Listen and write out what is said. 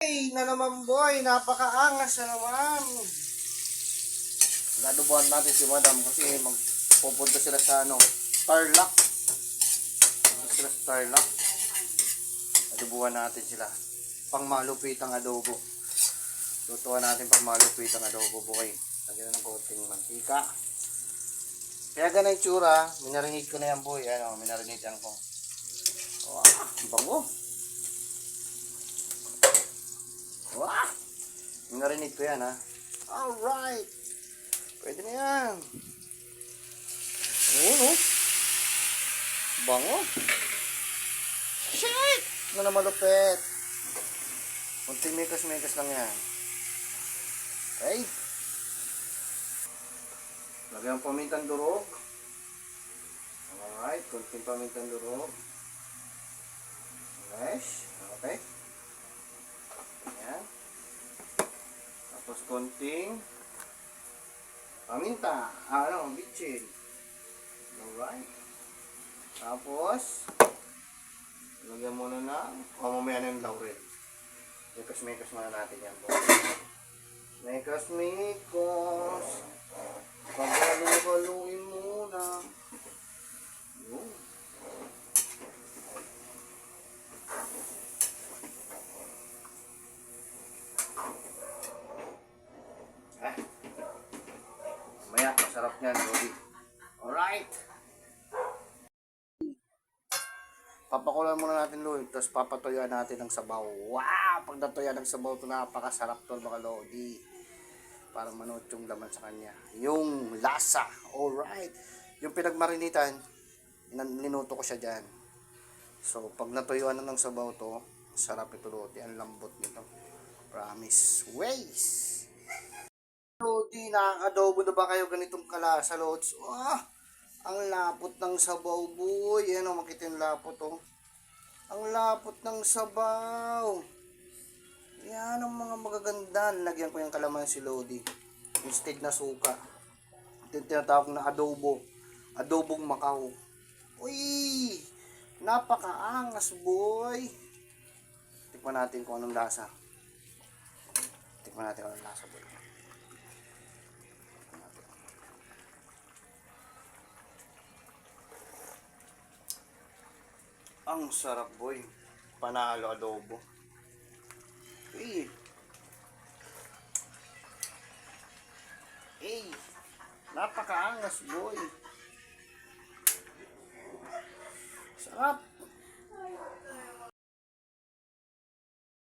Hey na naman boy, napakaangas na naman. Nadubuhan natin si madam kasi magpupunta sila sa Tarlac. Pupunta sila sa Tarlac. Nadubuhan natin sila. Pang malupitang adobo. Lutuan natin pang malupitang adobo boy. Lagyan ng konting mantika. Kaya ganun yung tsura, minarinate ko na yan boy. Minarinate yan ko. Wow, bango. Wow! Minarinate ko yan ha. Alright! Pwede na yan. Ayun oh. Bango. Shit! Na malupit. Kunting mekas-mekas lang yan. Okay? Lagyan ng pamintang durog. Alright, kunting pamintang durog. Nice. Okay. Ayan. Tapos konting paminta. Bitchin. Alright. Tapos lagyan muna ng mamaya na yung laurel. Mekas-mekas muna natin yan. Mekas-mekas. Paghaluin muna. Yun. Mamaya, masarap yan, Lodi. Alright. Papakulan muna natin, Lodi. Tapos papatuyuan natin ng sabaw. Wow! Pag natuyan ng sabaw, ito napakasarap to, mga Lodi. Parang manot yung laman sa kanya. Yung lasa. Alright. Yung pinagmarinitan, ninuto ko siya dyan. So, pag natuyuan na ng sabaw to, sarap ito, Lodi. Ang lambot nito. Promise. Ways! Lodi, nakakadobo na ba kayo ganitong kalasa, Lods? Ang lapot ng sabaw, boy. Ayan o, makita yung lapot, oh. Ang lapot ng sabaw. Yan ang mga magaganda. Lagyan ko yung kalamansi, Lodi. Instead na suka. Ito yung tinatawag na adobo. Adobong Macau. Uy! Napakaangas, boy. Tikman natin kung anong lasa. Tikman natin kung anong lasa, boy. Ang sarap, boy. Panalo adobo. Eh. Napakaangas, boy. Sarap.